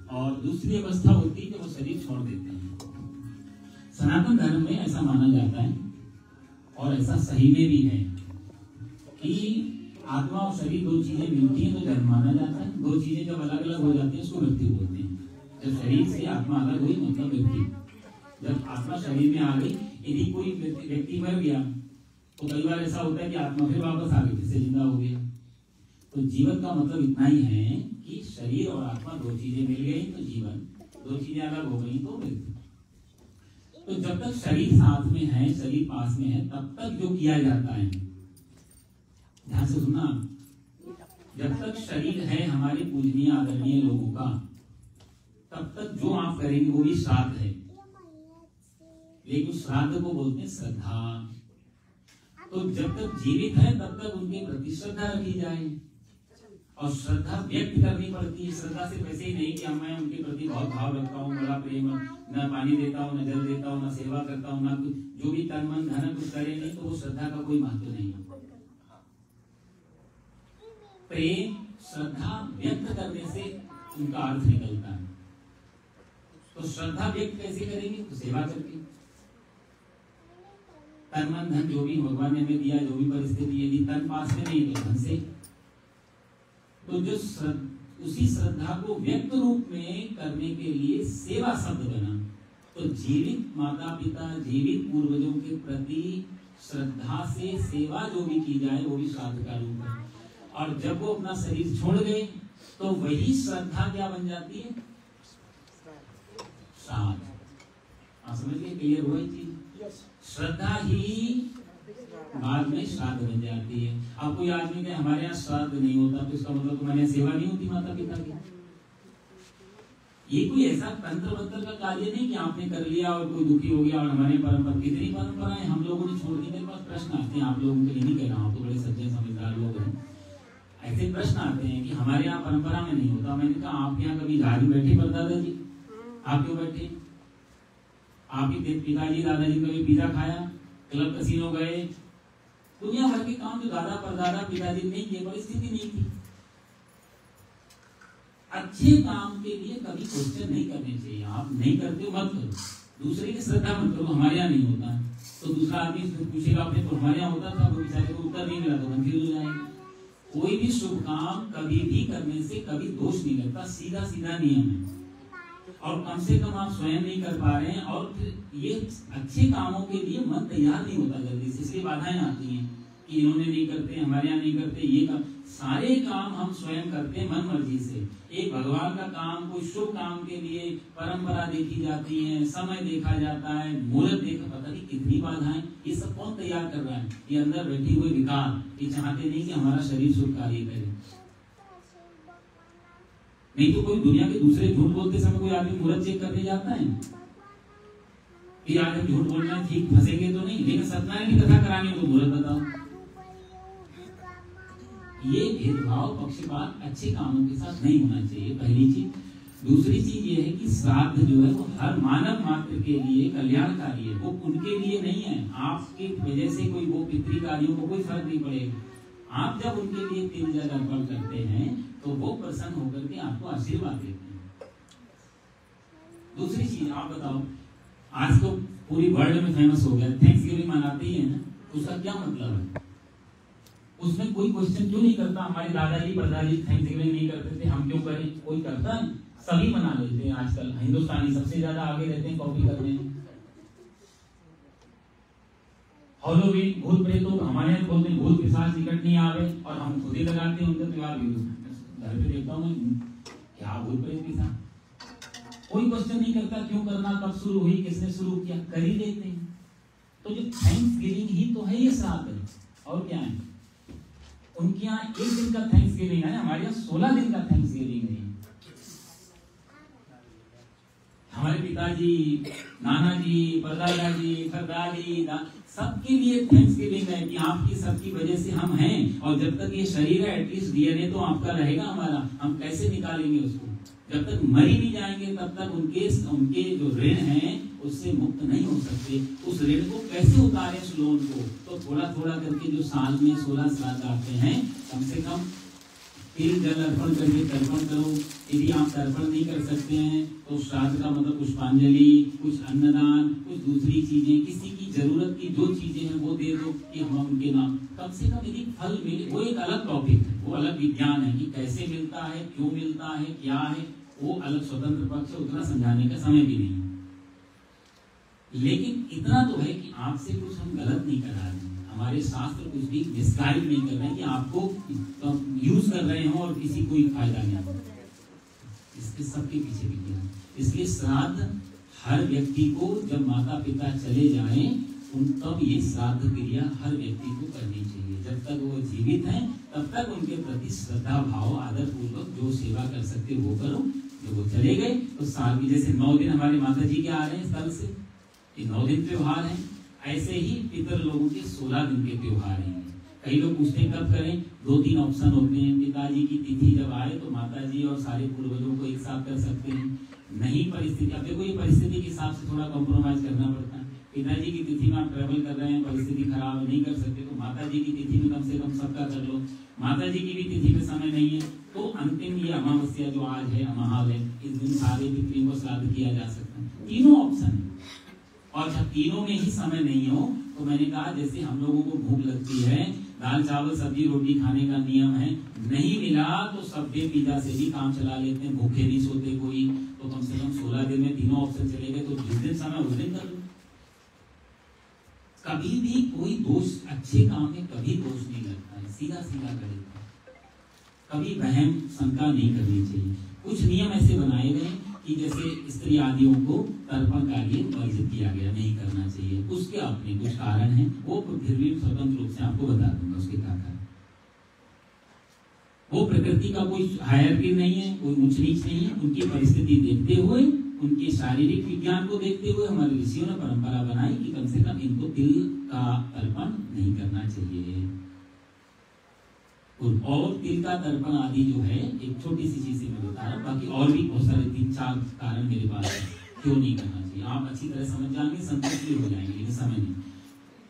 और दूसरी अवस्था होती है जब वो शरीर छोड़ देते हैं। सनातन धर्म में ऐसा माना जाता है और ऐसा सही में भी है कि आत्मा और शरीर दो चीजें मिलती हैं तो जन्म माना जाता है। दो चीजें जब अलग अलग हो जाती हैं उसको मृत्यु बोलते हैं। जब शरीर से आत्मा अलग हुई मतलब मृत्यु। जब आत्मा शरीर में आ गई, यदि कोई व्यक्ति मर गया तो कई बार ऐसा होता है कि आत्मा फिर वापस आ गई, फिर से जिंदा हो गया। तो जीवन का मतलब इतना ही है कि शरीर और आत्मा दो चीजें मिल गई तो जीवन, दो चीजें अलग हो गई तो मृत्यु। तो जब तक शरीर साथ में है, शरीर पास में है, तब तक जो किया जाता है, ध्यान से सुनना, जब तक शरीर है हमारे पूजनीय आदरणीय लोगों का, तब तक जो आप करेंगे वो भी श्राद्ध है। लेकिन श्राद्ध को बोलते हैं श्रद्धा। तो जब तक जीवित है तब तक उनके प्रति श्रद्धा रखी जाए और श्रद्धा व्यक्त करनी पड़ती है। श्रद्धा से वैसे ही नहीं कि मैं उनके प्रति बहुत भाव रखता हूँ, बड़ा प्रेम, न पानी देता हूँ, न जल देता हूँ, न सेवा करता हूँ, न जो भी तन मन धन कुछ करे नहीं, तो वो श्रद्धा का कोई महत्व नहीं है। प्रेम श्रद्धा व्यक्त करने से उनका अर्थ निकलता है। तो श्रद्धा व्यक्त कैसे करेंगे? तो सेवा करके। तन मन धन जो भी भगवान ने हमें दिया, जो भी परिस्थिति, यदि तन पास में नहीं तो धन से। तो जो उसी श्रद्धा को व्यक्त रूप में करने के लिए सेवा शब्द बना। तो जीवित माता पिता, जीवित पूर्वजों के प्रति श्रद्धा से सेवा जो भी की जाए वो भी श्राद्ध का रूप है। और जब वो अपना शरीर छोड़ गए तो वही श्रद्धा क्या बन जाती है? श्राद्ध। आप समझ गए? क्लियर हुआ चीज? श्रद्धा ही बाद में श्राद्ध बन जाती है। अब कोई आदमी कहे हमारे यहाँ श्राद्ध नहीं होता तो इसका मतलब तुम्हारे यहाँ सेवा नहीं होती माता पिता की। ये कोई ऐसा तंत्र मंत्र का कार्य नहीं कि आपने कर लिया और कोई दुखी हो गया और हमारे परंपरा, कितनी परंपराएं हम लोगों ने छोड़ दी। मेरे पास प्रश्न आते हैं, आप लोगों के लिए नहीं कह रहा हूँ, तो बड़े सज्जन समझदार लोग हैं, ऐसे प्रश्न आते हैं कि हमारे यहाँ परंपरा में नहीं होता। मैंने कहा आपके यहाँ कभी झाड़ी बैठे परदादा जी? आप क्यों बैठे? आपके पिताजी दादाजी कभी पिज्जा खाया, क्लब कसीनो गए, दुनिया भर के काम जो दादा परदादा पिताजी नहीं किए, परिस्थिति नहीं थी। अच्छे काम के लिए कभी क्वेश्चन नहीं करने चाहिए। आप नहीं करते हो मत करो, दूसरे की श्रद्धा मत करो। हमारे यहाँ नहीं होता तो दूसरा आदमी पूछेगा आपने तो हमारे यहाँ होता था, तो बेचारे को उत्तर नहीं मिला तो कंफ्यूज हो जाएंगे। कोई भी शुभ काम कभी भी करने से कभी दोष नहीं लगता, सीधा सीधा नियम है। और कम से कम आप स्वयं नहीं कर पा रहे हैं और ये अच्छे कामों के लिए मन तैयार नहीं होता जल्दी से, इसलिए बाधाएं आती हैं कि इन्होंने नहीं करते, हमारे यहाँ नहीं करते। ये काम, सारे काम हम स्वयं करते हैं मन मर्जी से। एक भगवान का काम, कोई शुभ काम के लिए परंपरा देखी जाती है, समय देखा जाता है, मुहूर्त देखा, पता नहीं कितनी बाधाएं। ये सब कौन तैयार कर रहा है? ये अंदर बैठे हुए विकार, ये चाहते नहीं कि हमारा शरीर शुभ कार्य करे। नहीं तो कोई दुनिया के दूसरे झूठ बोलते समय कोई आदमी मुहूर्त चेक करने जाता है कि आज हम झूठ बोलना है, ठीक फंसेंगे तो नहीं। लेकिन सत्यनारायण की कथा करानी हो तो मुहूर्त बताओ। ये भेदभाव पक्षपात अच्छे कामों के साथ नहीं होना चाहिए, पहली चीज। दूसरी चीज ये है कि श्राद्ध जो है वो हर मानव मात्र के लिए कल्याणकारी है, वो उनके लिए नहीं है। आपकी वजह से कोई वो पितृकार्यों को कोई फर्क नहीं पड़ेगा। आप जब उनके लिए तिल जल अर्पण करते हैं तो वो प्रसन्न होकर के आपको आशीर्वाद देते हैं। दूसरी चीज आप बताओ, आज तो पूरी वर्ल्ड में फेमस हो गया, थैंक्सगिविंग मनाते ही है ना, उसका क्या मतलब है? उसमें कोई क्वेश्चन क्यों नहीं करता? हमारे दादाजी परदादी थैंक्सगिविंग नहीं करते थे, हम क्यों करें? कोई करता है? सभी मना लेते हैं। आजकल हिंदुस्तानी सबसे ज्यादा आगे रहते हैं कॉपी करने में। हॉलोवीन, भूत प्रेतों, हमारे यहाँ बोलते हैं भूत पिशाच निकट नहीं आवे, और हम खुद ही लगाते हैं उनका त्योहार भी। घर पे देखता हूँ क्या भूत प्रेत पिशाच, कोई क्वेश्चन नहीं करता क्यों करना, कब शुरू हुई, किसने शुरू किया, कर ही देते हैं। तो जो थैंक्सगिविंग ही तो है ये श्राद्ध है, और क्या है? उनके यहाँ एक दिन का थैंक्सगिविंग है, हमारे यहाँ 16 दिन का थैंक्सगिविंग है। हमारे पिताजी, नाना जी, परदादा जी, परदादी, सबके लिए थैंक्सगिविंग है कि आपकी सबकी वजह से हम हैं, और जब तक ये शरीर है एटलीस्ट डीएनए तो आपका रहेगा हमारा, हम कैसे निकालेंगे उसको? जब तक मर ही नहीं जाएंगे तब तक उनके जो ऋण हैं उससे मुक्त नहीं हो सकते। उस ऋण को कैसे उतारें उस लोन को? तो थोड़ा थोड़ा करके जो साल में 16 श्राद्ध आते हैं, कम से कम तिल जल अर्पण करके तर्पण करो। यदि आप तर्पण नहीं कर सकते हैं तो श्राद्ध का मतलब पुष्पांजलि, कुछ अन्नदान, कुछ दूसरी चीजें, किसी की जरूरत की जो चीजें हैं वो दे दो कि हम उनके नाम। कम से कम यदि फल मिले, वो एक अलग टॉपिक है, वो अलग विज्ञान है कि कैसे मिलता है, क्यों मिलता है, क्या है, वो अलग स्वतंत्र पक्ष है, उतना समझाने का समय भी नहीं। लेकिन इतना तो है कि आपसे कुछ हम गलत नहीं करा रहे, हमारे शास्त्र कुछ भी मिसगाइड नहीं कर रहे हैं कि आपको यूज कर रहे हो और किसी कोई फायदा नहीं। इसके सबके पीछे विज्ञान। इसलिए श्राद्ध हर व्यक्ति को, जब माता पिता चले जाएं तब ये श्राद्ध क्रिया हर व्यक्ति को करनी चाहिए। जब तक वो जीवित हैं तब तक उनके प्रति श्रद्धा भाव, आदर पूर्वक जो सेवा कर सकते वो करो। जब वो चले गए तो साल की, जैसे 9 दिन हमारे माता जी के आ रहे हैं स्थल से, 9 दिन त्योहार हैं, ऐसे ही पितर लोगों के 16 दिन के त्योहार हैं। कई लोग पूछते हैं कब करें? 2-3 ऑप्शन होते हैं। पिताजी की तिथि जब आए तो माता जी और सारे पूर्वजों को एक साथ कर सकते हैं। नहीं परिस्थिति, अब देखो ये परिस्थिति के हिसाब से थोड़ा कॉम्प्रोमाइज करना पड़ता है। पिताजी की तिथि में आप ट्रेवल कर रहे हैं, परिस्थिति खराब है, नहीं कर सकते तो माता जी की तिथि में कम से कम सबका कर लो। माता जी की भी तिथि में समय नहीं है तो अंतिम ये अमावस्या जो आज है, अमाहल है, इस दिन सारे पितरों को श्राद्ध किया जा सकता है। तीनों ऑप्शन है। और जब तीनों में ही समय नहीं हो तो मैंने कहा जैसे हम लोगों को भूख लगती है, दाल चावल सब्जी रोटी खाने का नियम है, नहीं मिला तो सब्जी पिज्जा से भी काम चला लेते हैं, भूखे नहीं सोते कोई, तो कम से कम 16 दिन में तीनों ऑप्शन चले गए तो जिस दिन समय उस दिन कर लो। कभी भी कोई दोष, अच्छे काम में कभी दोष नहीं लगता है, सीधा सीधा करे। कभी वहम शंका नहीं करनी चाहिए। कुछ नियम ऐसे बनाए गए कि जैसे स्त्री आदियों को तर्पण कार्य वर्जित किया गया, नहीं करना चाहिए, उसके अपने कुछ कारण हैं, वो फिर भी स्वतंत्र रूप से आपको बता दूंगा उसके क्या कारण। वो प्रकृति का कोई हायरार्की नहीं है, कोई ऊंच नीच नहीं है। उनकी परिस्थिति देखते हुए, उनके शारीरिक विज्ञान को देखते हुए हमारे ऋषियों ने परंपरा बनाई कि कम से कम इनको तिल का तर्पण नहीं करना चाहिए। और तिल का तर्पण आदि जो है एक छोटी सी चीज मैं बता रहा हूँ, बाकी और भी बहुत सारे 3-4 कारण मेरे पास है क्यों नहीं करना चाहिए। आप अच्छी तरह समझ जाएंगे, संतुष्ट भी हो जाएंगे, लेकिन समय नहीं।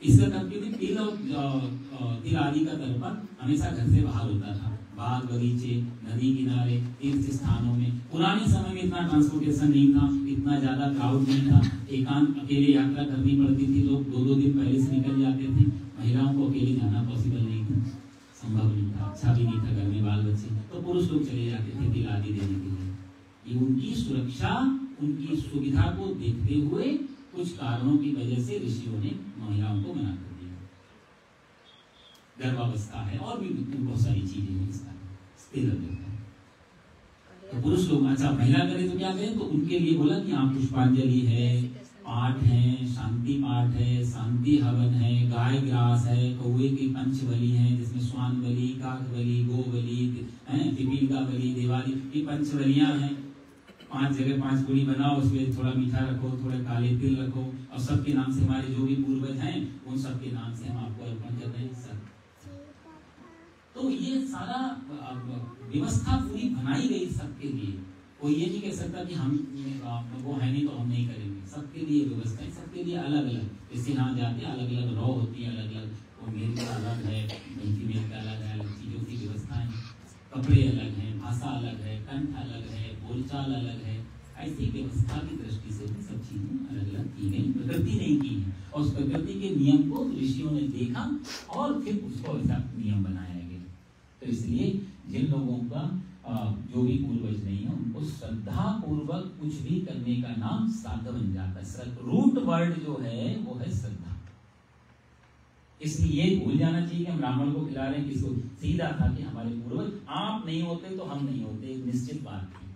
इसका तर्पण तिल और तिल आदि का तर्पण हमेशा घर से बाहर होता था, बाग बगीचे, नदी किनारे, तीर्थ स्थानों में। पुराने समय में इतना ट्रांसपोर्टेशन नहीं था, इतना ज्यादा क्राउड नहीं था, एकांत अकेले यात्रा करनी पड़ती थी, लोग 2-2 दिन पहले से निकल जाते थे। महिलाओं को अकेले जाना पॉसिबल नहीं था, संभव नहीं था, अच्छा भी नहीं था, घर में बाल बच्चे, तो पुरुष लोग चले जाते थे तिल आदि देने के लिए। ये उनकी सुरक्षा, उनकी सुविधा को देखते हुए कुछ कारणों की वजह से ऋषियों ने महिलाओं को मना कर दिया। गर्भावस्था है और भी बहुत सारी चीजें हैं इसका स्थिर रहता है। तो पुरुष लोग, अच्छा महिला करे तो क्या करें? तो उनके लिए बोला कि आप पुष्पांजलि है, पाठ है, शांति पाठ है, शांति हवन है, गाय ग्रास है, कौवे की पंचबली है जिसमें स्वान बलि, काक बलि, गो बलि, पिपीलिका बलि, दिवाली, ये पंचबलियां हैं। 5 जगह 5 पूरी बनाओ, उसमें थोड़ा मीठा रखो, थोड़े काले तिल रखो, और सबके नाम से हमारे जो भी पूर्वज हैं उन सबके नाम से हम आपको अर्पण कर रहे हैं सब। तो ये सारा व्यवस्था पूरी बनाई गई सबके लिए। कोई ये नहीं कह सकता कि हम वो है नहीं तो हम नहीं करेंगे। सबके लिए व्यवस्था है, सबके लिए अलग अलग, जैसे यहाँ जाते हैं अलग अलग रॉ होती है, अलग अलग, वो मेल का अलग है, बल्कि मेल का अलग है, अलग चीजों की व्यवस्था है, कपड़े अलग हैं, भाषा अलग है, कंठ अलग है, बोलचाल अलग है। ऐसी व्यवस्था की दृष्टि से भी सब चीजें अलग अलग की गई, प्रकृति ने की है, और उस प्रकृति के नियम को ऋषियों ने देखा और फिर उसको ऐसा नियम बनाया गया। तो इसलिए जिन लोगों का जो भी पूर्वज नहीं है उनको श्रद्धा पूर्वक कुछ भी करने का नाम श्राद्ध बन जाता है। रूट वर्ड जो है वो है श्रद्धा। इसलिए ये भूल जाना चाहिए कि हम ब्राह्मण को खिला रहे हैं, किसको? सीधा था कि हमारे पूर्वज, आप नहीं होते तो हम नहीं होते, एक निश्चित बात थी।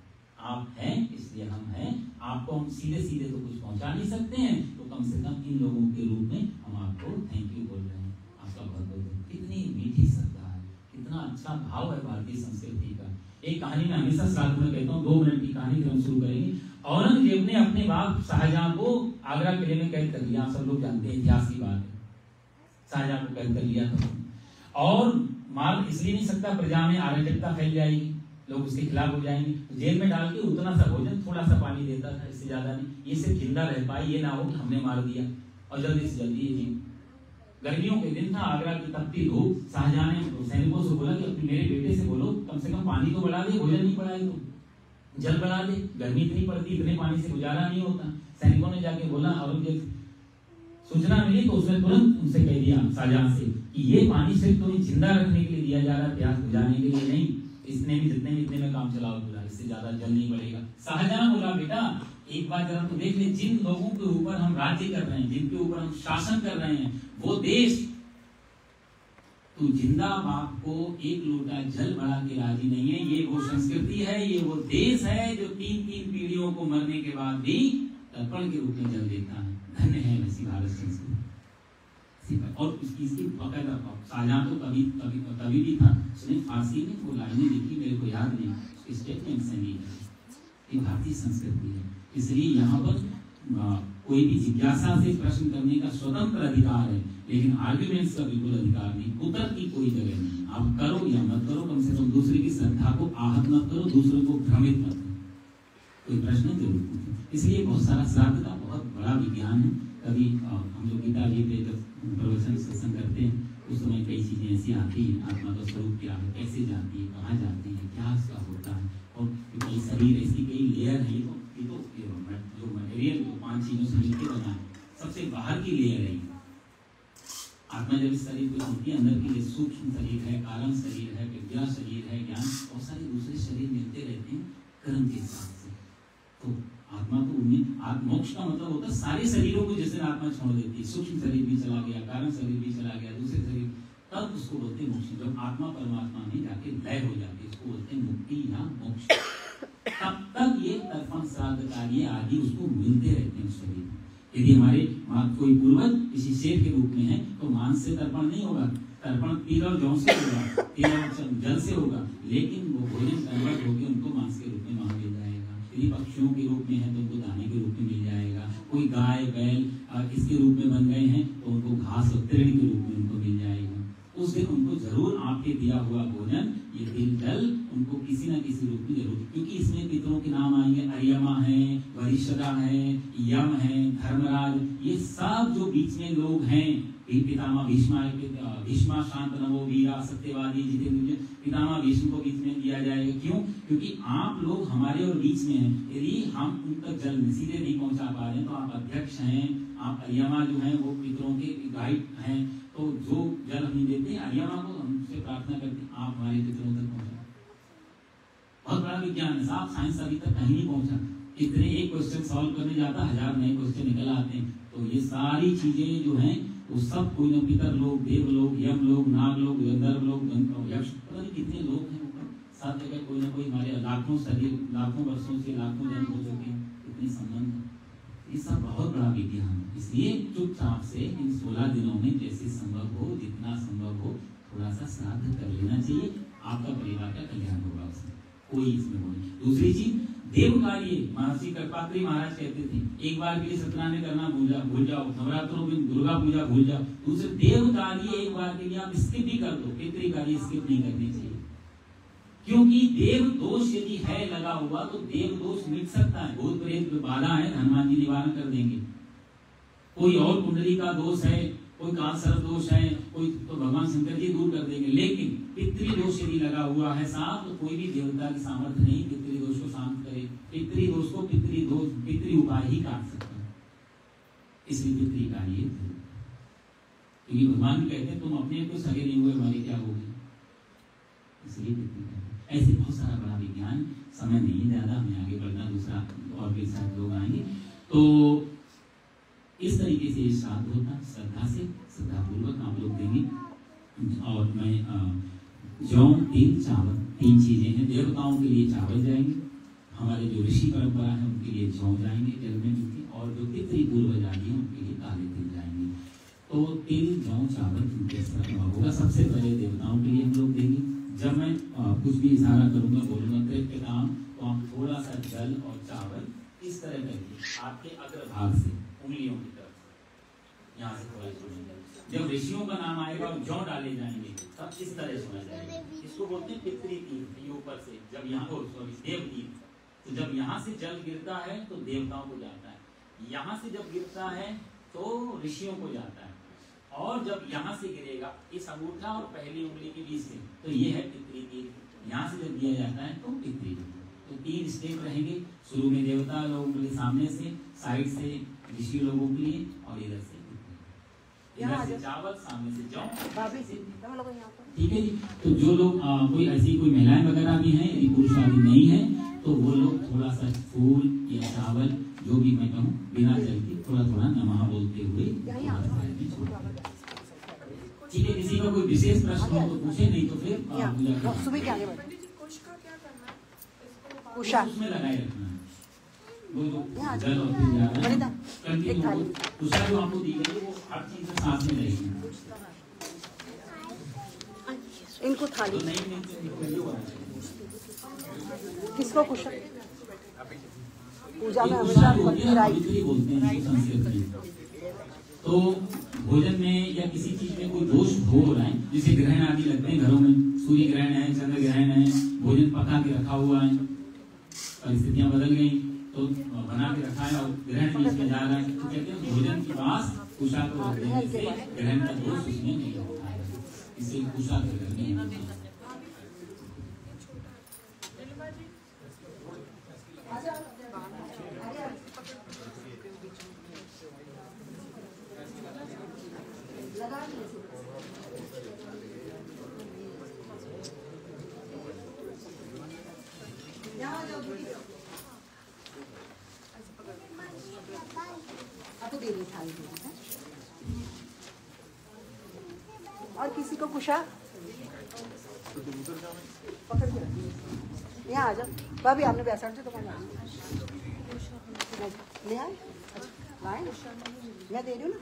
आप हैं इसलिए हम हैं, आपको हम सीधे सीधे तो कुछ पहुंचा नहीं सकते हैं, तो कम से कम इन लोगों के रूप में हम आपको थैंक यू बोल रहे हैं, आपका बहुत बहुत। कितनी मीठी श्रद्धा है, कितना अच्छा भाव है भारतीय संस्कृति का। एक कहानी में हमेशा श्राद्ध में कहता हूँ, 2 मिनट की कहानी फिर हम शुरू करेंगे। औरंगजेब ने अपने बाप शाहजहां को आगरा किले में कैद कर लिया, आप सब लोग जानते हैं, इतिहास की बात है। शाहजहां को कैद कर लिया था, और मार इसलिए नहीं सकता, प्रजा में अराजकता फैल जाएगी, लोग उसके खिलाफ हो जाएंगे। तो जेल में डाल के उतना सा भोजन, थोड़ा सा पानी देता था, इससे ज्यादा नहीं। ये सिर्फ जिंदा रह पाए, ये ना हो कि हमने मार दिया और जल्दी से जल्दी ये जी। गर्मियों के दिन था, आगरा की तपती धूप, शाहजहां ने सैनिकों से बोला कि अपने मेरे बेटे से बोलो कम से कम पानी तो बढ़ा दे, भोजन नहीं बढ़ाए तो जल बढ़ा दे, गर्मी इतनी पड़ती, इतने पानी से गुजारा नहीं होता। सैनिकों ने जाके बोला, औरंगजेब सूचना मिली तो उसने तुरंत उनसे कह दिया शाहजहां से कि ये पानी सिर्फ तुम्हें जिंदा रखने के लिए दिया जा रहा है, प्यास बुझाने के लिए नहीं। इसने भी जितने भी इतने में काम चलाओ पूरा, इससे ज्यादा जल नहीं बढ़ेगा। शाहजहां बोला, बेटा एक बार जरा तो देख ले, जिन लोगों के ऊपर हम राज्य कर रहे हैं, जिनके ऊपर हम शासन कर रहे हैं, वो देश, तू जिंदा बाप को एक लोटा जल बढ़ा के राजी नहीं है। ये वो संस्कृति है, ये वो देश है जो 3-3 पीढ़ियों को मरने के बाद भी तर्पण के रूप में जल देता है। धन्य है वैसी भारत संस्कृति। और इसकी पकड़ शाहजहां तो कभी भी था, उसने फारसी में वो लाइनें लिखी, मेरे को याद नहीं, उसके स्टेटमेंट से नहीं है। भारतीय संस्कृति है, इसलिए यहाँ पर कोई भी जिज्ञासा से प्रश्न करने का स्वतंत्र अधिकार है, लेकिन आर्ग्यूमेंट्स का बिल्कुल अधिकार नहीं। उत्तर की कोई जगह नहीं, आप करो या मत करो, कम से कम दूसरे की श्रद्धा को आहत मत करो, दूसरों को भ्रमित मत करो, कोई प्रश्न जरूर पूछो। इसलिए बहुत सारा श्राद्ध का बहुत बड़ा विज्ञान है। कभी हम लोग गीता जी पे जब प्रवचन सत्संग करते हैं उस समय कई चीजें ऐसी आती है, आत्मा का स्वरूप क्या है, कैसे जाती है, कहाँ जाती है, क्या उसका होता है, और कई शरीर ऐसी कई लेयर है। ये तो जो मटेरियल जो 5 चीजों से मिलकर बना है, सबसे बाहर की लेयर है आत्मा। जब इस शरीर को होती है, अंदर के लिए सूक्ष्म शरीर है, कारण शरीर है, विद्या शरीर है, ज्ञान, बहुत सारे दूसरे शरीर मिलते रहते हैं कर्म के हिसाब से। तो आत्मा तो उन्हें मोक्ष का मतलब होता है सारे शरीरों को जैसे आत्मा छोड़ देती है, सूक्ष्म शरीर भी चला गया, कारण शरीर भी चला गया, दूसरे शरीर, तब उसको बोलते हैं मोक्ष। जब आत्मा परमात्मा में जाके लय हो जाती है, उसको बोलते हैं मुक्ति या मोक्ष। तब तक ये तर्पण श्राद्ध कार्य आदि उसको मिलते रहते हैं शरीर में। यदि हमारे कोई पूर्वज किसी शेर के रूप में है तो मांस से तर्पण नहीं होगा, तर्पण तिल और जौ से होगा, तिल और जल से होगा, लेकिन वो भोजन कन्वर्ट होकर उनको मांस के रूप में वहां मिल जाएगा। यदि पक्षियों के रूप में है तो उनको दाने के रूप में मिल जाएगा। कोई गाय बैल इसके रूप में बन गए हैं तो उनको घास और तृण के रूप में उनको मिल जाएगा। उस दिन उनको जरूर आपके दिया हुआ भोजन, ये तिल जल उनको किसी न किसी रूप में जरूर, क्योंकि इसमें पितरों के नाम आएंगे, अर्यमा है, वरिष्ठदा है, यम है, धर्मराज, ये सब जो बीच में लोग हैं, पितामह भीष्मा, शांतनु वीरा, सत्यवादी, जितेंद्र, पितामह भीष्म को बीच में दिया जाएगा। क्यों? क्योंकि आप लोग हमारे और बीच में हैं। यदि हम उन तक जल सीधे नहीं पहुंचा पा रहे हैं तो आप अध्यक्ष हैं, आप अर्यमा जो हैं वो पितरों के गाइड हैं, तो जो जल हम देते हैं अर्यमा को, हमसे प्रार्थना करते हैं आप हमारे पितरों तक पहुंचा। बहुत बड़ा विज्ञान है साहब, साइंस अभी तक कहीं नहीं पहुंचा। इतने एक क्वेश्चन सॉल्व करने जाता 1000 नए क्वेश्चन निकल आते हैं। तो ये सारी चीजें जो हैं वो सब कोई न पितर लोग, देव लोग, यम लोग, नाग लोग, गंधर्व लोग, यक्ष, पता नहीं कितने लोग हैं ऊपर, साथ जगह कोई ना कोई हमारे लाखों शरीर, लाखों वर्षों से लाखों जन्म हो चुके हैं, इतने संबंध, ये सब बहुत बड़ा विज्ञान है। इसलिए चुपचाप से इन 16 दिनों में जैसे संभव हो, जितना संभव हो, थोड़ा सा श्राद्ध कर लेना चाहिए, आपका परिवार का कल्याण होगा उसमें, कोई इसमें हो नहीं। दूसरी चीज, देव कार्य, महर्षि कल्पात्री महाराज कहते थे एक बार के लिए सत्यनारायण करना भूल जाओ, नवरात्रों में दुर्गा पूजा भूल जाओ। दूसरे देव कार्य एक बार के लिए आप स्किप भी कर दो, पितृ कार्य स्किप नहीं करने चाहिए, क्योंकि देव दोष यदि है लगा हुआ तो देव दोष मिट सकता है। भूत प्रेत बाधा है, हनुमान जी निवारण कर देंगे। कोई और कुंडली का दोष है, कोई काल सर्प दोष है, कोई तो भगवान शंकर जी दूर कर देंगे। लेकिन पितृ दोष यदि लगा हुआ है साहब, तो कोई भी देवता की सामर्थ्य नहीं पितृ दोष को शांत करे। पितृ दोष को पितृ उपाय ही काट सकता है, इसलिए पितृ कार्य, क्योंकि भगवान भी कहते हैं तुम अपने को सगे नहीं हुए, हमारी क्या होगी, इसलिए पितृ कार्य। ऐसे बहुत सारा बड़ा विज्ञान, समय नहीं ज्यादा, हमें आगे बढ़ना, दूसरा और भी सारे लोग आएंगे। तो इस तरीके से श्राद्ध होता, श्रद्धा से, श्रद्धापूर्वक आप लोग देंगे। और मैं जौ, तिल, चावल, 3 चीजें हैं। देवताओं के लिए चावल जाएंगे, हमारे जो ऋषि परंपरा है उनके लिए जौ जाएंगे जल में मिलके, और जो पितृ पूर्वज आदि हैं उनके लिए काले तिल जाएंगे। तो तिल, जौ, चावल इनके साथ होगा। सबसे पहले देवताओं के लिए हम लोग देंगे। जब मैं कुछ भी इशारा करूंगा, बोलूंगा कृत्य काम, तो आप थोड़ा सा जल और चावल इस तरह करके आपके अग्रभाग से, उंगलियों की तरफ, यहाँ से थोड़ा छोड़ेंगे, जब ऋषियों का नाम आएगा और जौ डाले जाएंगे तब इस तरह से होना जाएगा। इसको बोलते हैं पितृ तीर्थ। ये ऊपर से जब यहाँ देव तीर्थ, तो जब यहाँ से जल गिरता है तो देवताओं को जाता है, यहाँ से जब गिरता है तो ऋषियों को जाता है, और जब यहाँ से गिरेगा इस अंगूठा और पहली उंगली के बीच से, तो ये है पितृ तीर्थ। यहाँ से जब दिया जाता है तो पितृ। तो 3 स्टेप रहेंगे, शुरू में देवता लोगों के लिए सामने से, साइड से ऋषि लोगों के लिए, और इधर से चावल, सामने से जौ। ठीक है जी। तो जो लोग कोई ऐसी कोई महिलाएं वगैरह भी हैं, यदि पुरुष आदि नहीं है तो वो लोग थोड़ा सा फूल या चावल जो भी मैं कहूँ बिना जल के थोड़ा थोड़ा नमः बोलते हुए। ठीक है, किसी का कोई विशेष प्रश्न हो तो पूछे, नहीं तो फिर उसमें लगाए रखना है। वो जल और फिर जा रहा है उषा जो आपको दी गई वो हर चीज से साथ में रहेगी। इनको थाली किसको कुछ पूजा में हमेशा बोलते हैं संस्कृत में। तो भोजन में या किसी चीज में कोई दोष हो रहा है, जैसे ग्रहण आदि लगते हैं घरों में, सूर्य ग्रहण है, चंद्र ग्रहण है, भोजन पका के रखा हुआ है, परिस्थितियां बदल गई तो बना के रखा है और ग्रहण बीच में जा रहा है, तो कहते हैं भोजन के पास कुशा को रख देने से ग्रहण का दोष उसमें नहीं होता है, इसे कुशा के रखने। और किसी को कुशा पकड़ के यहाँ आ जाओ भाभी, आपने बैसा से तुम्हारे ले आए, मैं दे रही हूँ ना।